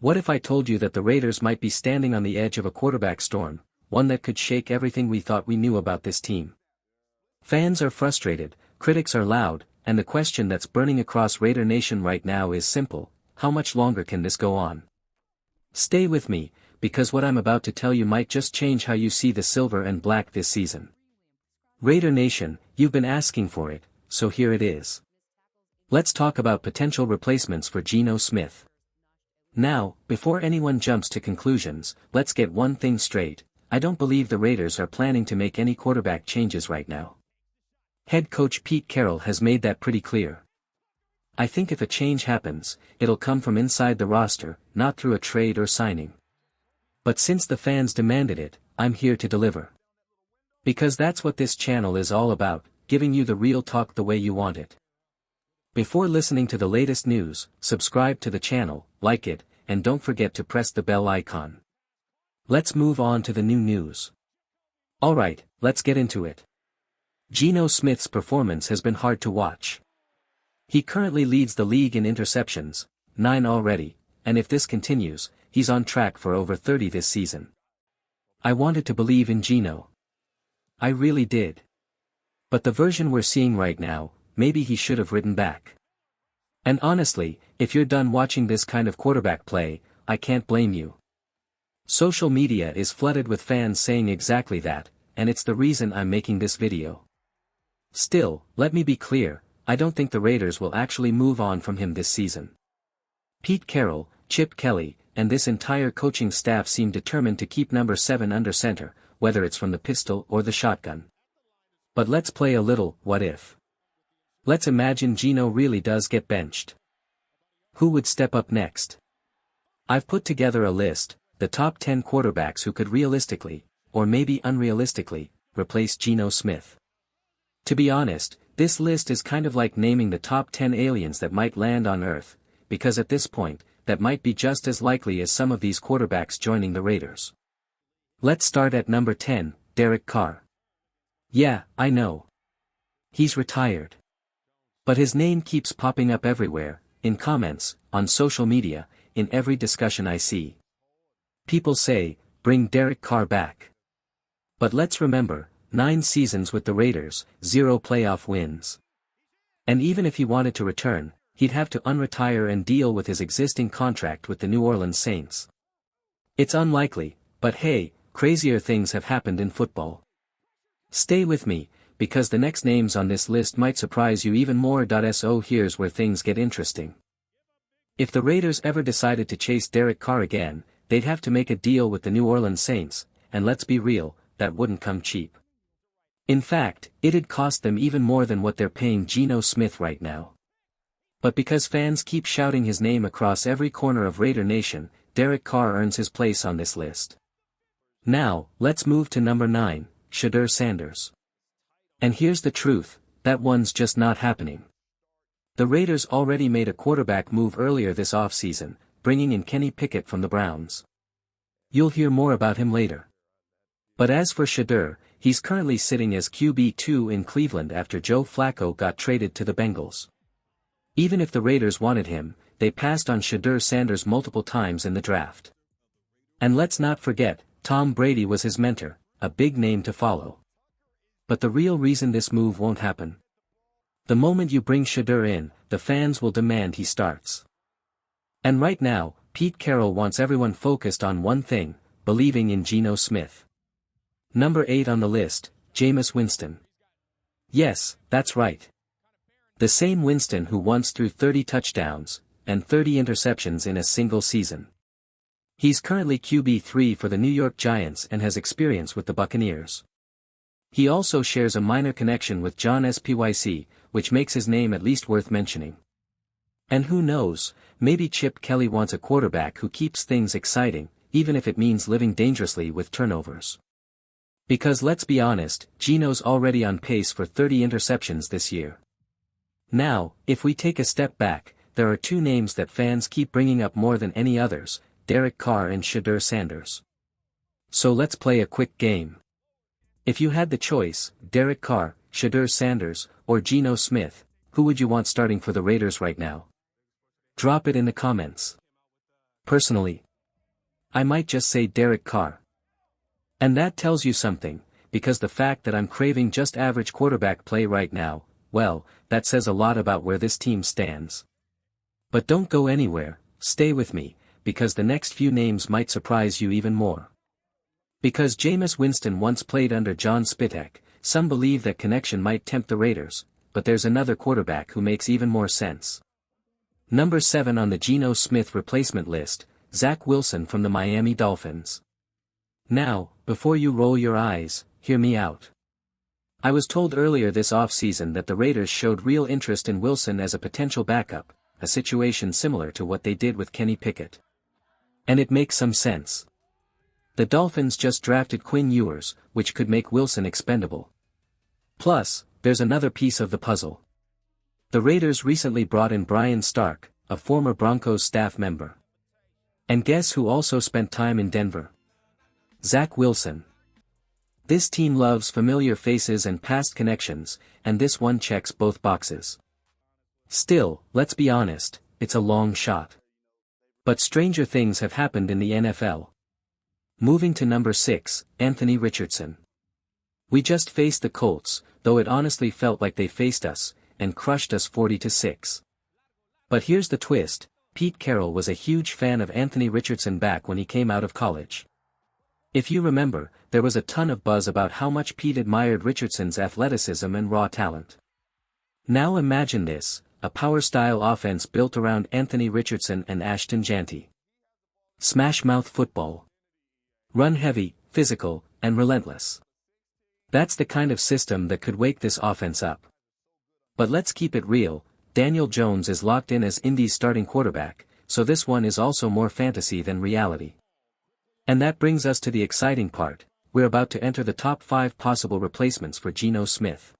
What if I told you that the Raiders might be standing on the edge of a quarterback storm, one that could shake everything we thought we knew about this team? Fans are frustrated, critics are loud, and the question that's burning across Raider Nation right now is simple: how much longer can this go on? Stay with me, because what I'm about to tell you might just change how you see the silver and black this season. Raider Nation, you've been asking for it, so here it is. Let's talk about potential replacements for Geno Smith. Now, before anyone jumps to conclusions, let's get one thing straight: I don't believe the Raiders are planning to make any quarterback changes right now. Head coach Pete Carroll has made that pretty clear. I think if a change happens, it'll come from inside the roster, not through a trade or signing. But since the fans demanded it, I'm here to deliver. Because that's what this channel is all about, giving you the real talk the way you want it. Before listening to the latest news, subscribe to the channel, like it, and don't forget to press the bell icon. Let's move on to the new news. Alright, let's get into it. Geno Smith's performance has been hard to watch. He currently leads the league in interceptions, 9 already, and if this continues, he's on track for over 30 this season. I wanted to believe in Geno. I really did. But the version we're seeing right now, maybe he should have ridden back. And honestly, if you're done watching this kind of quarterback play, I can't blame you. Social media is flooded with fans saying exactly that, and it's the reason I'm making this video. Still, let me be clear, I don't think the Raiders will actually move on from him this season. Pete Carroll, Chip Kelly, and this entire coaching staff seem determined to keep number 7 under center, whether it's from the pistol or the shotgun. But let's play a little what if. Let's imagine Geno really does get benched. Who would step up next? I've put together a list, the top 10 quarterbacks who could realistically, or maybe unrealistically, replace Geno Smith. To be honest, this list is kind of like naming the top 10 aliens that might land on Earth, because at this point, that might be just as likely as some of these quarterbacks joining the Raiders. Let's start at number 10, Derek Carr. Yeah, I know. He's retired. But his name keeps popping up everywhere, in comments, on social media, in every discussion I see. People say, bring Derek Carr back. But let's remember, 9 seasons with the Raiders, 0 playoff wins. And even if he wanted to return, he'd have to unretire and deal with his existing contract with the New Orleans Saints. It's unlikely, but hey, crazier things have happened in football. Stay with me, because the next names on this list might surprise you even more. So here's where things get interesting. If the Raiders ever decided to chase Derek Carr again, they'd have to make a deal with the New Orleans Saints, and let's be real, that wouldn't come cheap. In fact, it'd cost them even more than what they're paying Geno Smith right now. But because fans keep shouting his name across every corner of Raider Nation, Derek Carr earns his place on this list. Now, let's move to number 9, Shedeur Sanders. And here's the truth, that one's just not happening. The Raiders already made a quarterback move earlier this offseason, bringing in Kenny Pickett from the Browns. You'll hear more about him later. But as for Shedeur, he's currently sitting as QB2 in Cleveland after Joe Flacco got traded to the Bengals. Even if the Raiders wanted him, they passed on Shedeur Sanders multiple times in the draft. And let's not forget, Tom Brady was his mentor, a big name to follow. But the real reason this move won't happen. The moment you bring Shedeur in, the fans will demand he starts. And right now, Pete Carroll wants everyone focused on one thing, believing in Geno Smith. Number 8 on the list, Jameis Winston. Yes, that's right. The same Winston who once threw 30 touchdowns, and 30 interceptions in a single season. He's currently QB3 for the New York Giants and has experience with the Buccaneers. He also shares a minor connection with John Spyc, which makes his name at least worth mentioning. And who knows, maybe Chip Kelly wants a quarterback who keeps things exciting, even if it means living dangerously with turnovers. Because let's be honest, Geno's already on pace for 30 interceptions this year. Now, if we take a step back, there are 2 names that fans keep bringing up more than any others, Derek Carr and Shedeur Sanders. So let's play a quick game. If you had the choice, Derek Carr, Shedeur Sanders, or Geno Smith, who would you want starting for the Raiders right now? Drop it in the comments. Personally, I might just say Derek Carr. And that tells you something, because the fact that I'm craving just average quarterback play right now, well, that says a lot about where this team stands. But don't go anywhere, stay with me, because the next few names might surprise you even more. Because Jameis Winston once played under John Spitek, some believe that connection might tempt the Raiders, but there's another quarterback who makes even more sense. Number 7 on the Geno Smith replacement list, Zach Wilson from the Miami Dolphins. Now, before you roll your eyes, hear me out. I was told earlier this offseason that the Raiders showed real interest in Wilson as a potential backup, a situation similar to what they did with Kenny Pickett. And it makes some sense. The Dolphins just drafted Quinn Ewers, which could make Wilson expendable. Plus, there's another piece of the puzzle. The Raiders recently brought in Brian Stark, a former Broncos staff member. And guess who also spent time in Denver? Zach Wilson. This team loves familiar faces and past connections, and this one checks both boxes. Still, let's be honest, it's a long shot. But stranger things have happened in the NFL. Moving to number 6, Anthony Richardson. We just faced the Colts, though it honestly felt like they faced us, and crushed us 40-6. But here's the twist, Pete Carroll was a huge fan of Anthony Richardson back when he came out of college. If you remember, there was a ton of buzz about how much Pete admired Richardson's athleticism and raw talent. Now imagine this, a power-style offense built around Anthony Richardson and Ashton Jeanty. Smash-mouth football. Run heavy, physical, and relentless. That's the kind of system that could wake this offense up. But let's keep it real, Daniel Jones is locked in as Indy's starting quarterback, so this one is also more fantasy than reality. And that brings us to the exciting part, we're about to enter the top 5 possible replacements for Geno Smith.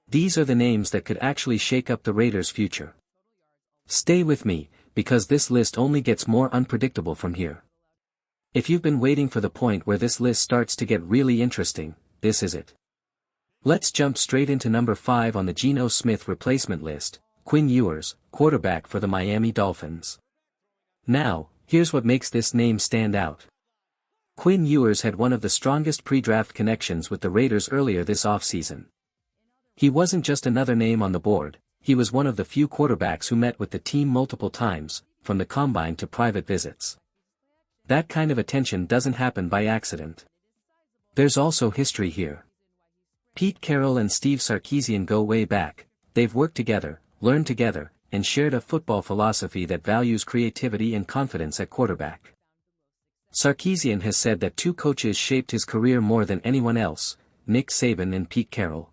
These are the names that could actually shake up the Raiders' future. Stay with me, because this list only gets more unpredictable from here. If you've been waiting for the point where this list starts to get really interesting, this is it. Let's jump straight into number 5 on the Geno Smith replacement list, Quinn Ewers, quarterback for the Miami Dolphins. Now, here's what makes this name stand out. Quinn Ewers had one of the strongest pre-draft connections with the Raiders earlier this offseason. He wasn't just another name on the board, he was one of the few quarterbacks who met with the team multiple times, from the combine to private visits. That kind of attention doesn't happen by accident. There's also history here. Pete Carroll and Steve Sarkisian go way back, they've worked together, learned together, and shared a football philosophy that values creativity and confidence at quarterback. Sarkisian has said that 2 coaches shaped his career more than anyone else, Nick Saban and Pete Carroll.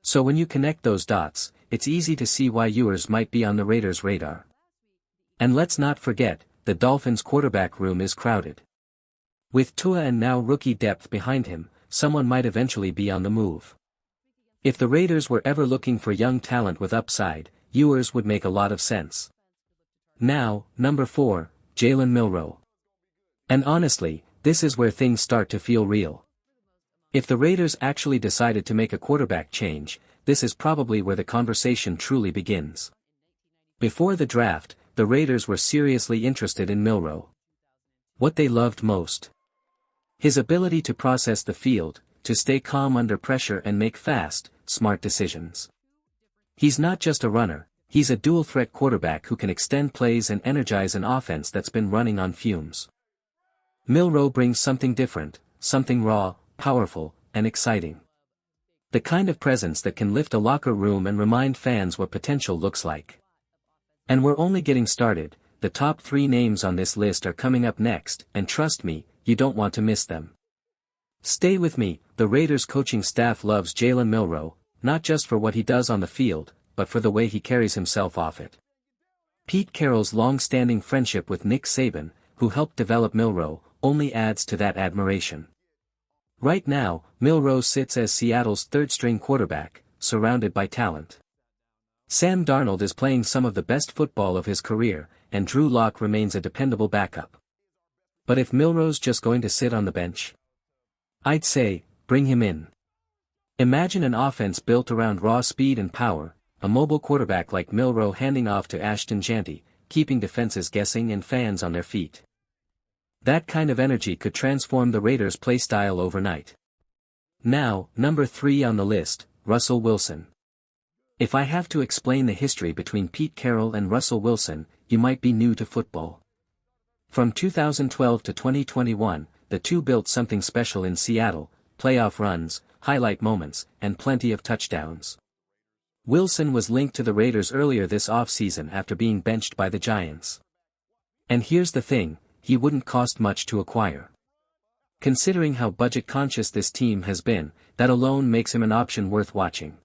So when you connect those dots, it's easy to see why Ewers might be on the Raiders' radar. And let's not forget, the Dolphins' quarterback room is crowded. With Tua and now rookie depth behind him, someone might eventually be on the move. If the Raiders were ever looking for young talent with upside, Ewers would make a lot of sense. Now, number 4, Jalen Milroe. And honestly, this is where things start to feel real. If the Raiders actually decided to make a quarterback change, this is probably where the conversation truly begins. Before the draft, the Raiders were seriously interested in Milroe. What they loved most. His ability to process the field, to stay calm under pressure and make fast, smart decisions. He's not just a runner, he's a dual-threat quarterback who can extend plays and energize an offense that's been running on fumes. Milroe brings something different, something raw, powerful, and exciting. The kind of presence that can lift a locker room and remind fans what potential looks like. And we're only getting started, the top 3 names on this list are coming up next, and trust me, you don't want to miss them. Stay with me, the Raiders coaching staff loves Jalen Milroe, not just for what he does on the field, but for the way he carries himself off it. Pete Carroll's long-standing friendship with Nick Saban, who helped develop Milroe, only adds to that admiration. Right now, Milroe sits as Seattle's third-string quarterback, surrounded by talent. Sam Darnold is playing some of the best football of his career, and Drew Lock remains a dependable backup. But if Milroe's just going to sit on the bench, I'd say, bring him in. Imagine an offense built around raw speed and power, a mobile quarterback like Milroe handing off to Ashton Jeanty, keeping defenses guessing and fans on their feet. That kind of energy could transform the Raiders' playstyle overnight. Now, number 3 on the list, Russell Wilson. If I have to explain the history between Pete Carroll and Russell Wilson, you might be new to football. From 2012 to 2021, the two built something special in Seattle: playoff runs, highlight moments, and plenty of touchdowns. Wilson was linked to the Raiders earlier this offseason after being benched by the Giants. And here's the thing, he wouldn't cost much to acquire. Considering how budget-conscious this team has been, that alone makes him an option worth watching.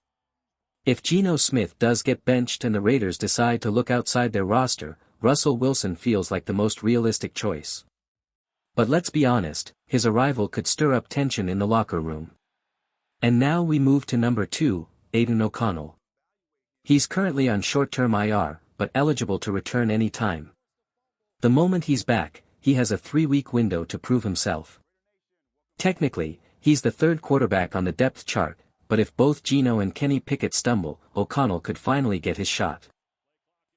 If Geno Smith does get benched and the Raiders decide to look outside their roster, Russell Wilson feels like the most realistic choice. But let's be honest, his arrival could stir up tension in the locker room. And now we move to number 2, Aidan O'Connell. He's currently on short-term IR, but eligible to return any time. The moment he's back, he has a 3-week window to prove himself. Technically, he's the third quarterback on the depth chart, but if both Geno and Kenny Pickett stumble, O'Connell could finally get his shot.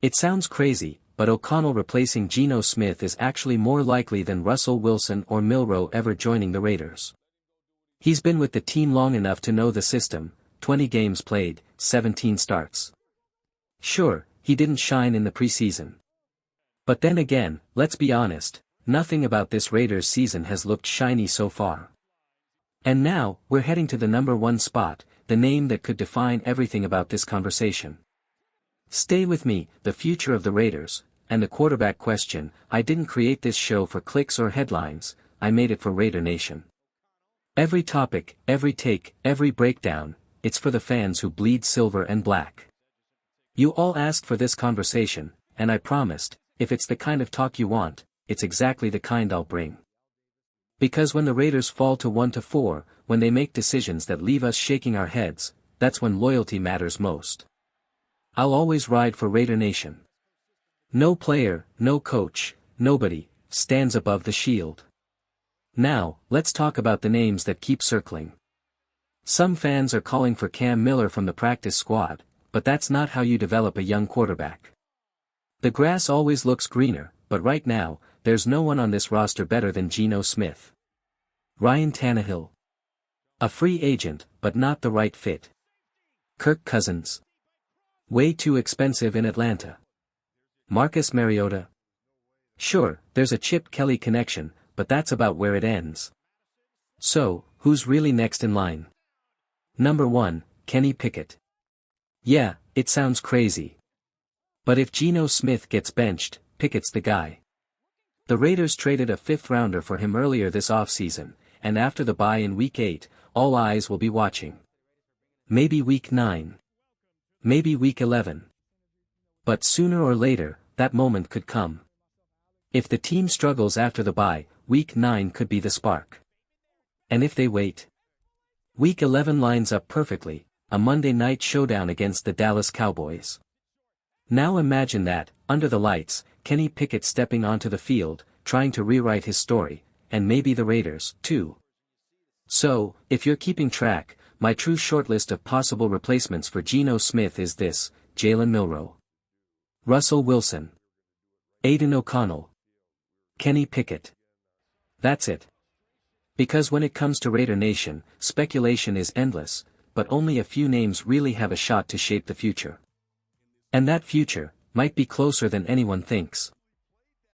It sounds crazy, but O'Connell replacing Geno Smith is actually more likely than Russell Wilson or Milroe ever joining the Raiders. He's been with the team long enough to know the system: 20 games played, 17 starts. Sure, he didn't shine in the preseason. But then again, let's be honest, nothing about this Raiders season has looked shiny so far. And now, we're heading to the number 1 spot, the name that could define everything about this conversation. Stay with me, the future of the Raiders, and the quarterback question. I didn't create this show for clicks or headlines, I made it for Raider Nation. Every topic, every take, every breakdown, it's for the fans who bleed silver and black. You all asked for this conversation, and I promised, if it's the kind of talk you want, it's exactly the kind I'll bring. Because when the Raiders fall to 1-4, when they make decisions that leave us shaking our heads, that's when loyalty matters most. I'll always ride for Raider Nation. No player, no coach, nobody, stands above the shield. Now, let's talk about the names that keep circling. Some fans are calling for Cam Miller from the practice squad, but that's not how you develop a young quarterback. The grass always looks greener, but right now, there's no one on this roster better than Geno Smith. Ryan Tannehill. A free agent, but not the right fit. Kirk Cousins. Way too expensive in Atlanta. Marcus Mariota. Sure, there's a Chip Kelly connection, but that's about where it ends. So, who's really next in line? Number 1, Kenny Pickett. Yeah, it sounds crazy. But if Geno Smith gets benched, Pickett's the guy. The Raiders traded a 5th-rounder for him earlier this offseason, and after the bye in Week 8, all eyes will be watching. Maybe Week 9. Maybe Week 11. But sooner or later, that moment could come. If the team struggles after the bye, Week 9 could be the spark. And if they wait? Week 11 lines up perfectly, a Monday night showdown against the Dallas Cowboys. Now imagine that, under the lights, Kenny Pickett stepping onto the field, trying to rewrite his story, and maybe the Raiders, too. So, if you're keeping track, my true shortlist of possible replacements for Geno Smith is this: Jalen Milroe, Russell Wilson, Aidan O'Connell, Kenny Pickett. That's it. Because when it comes to Raider Nation, speculation is endless, but only a few names really have a shot to shape the future. And that future might be closer than anyone thinks.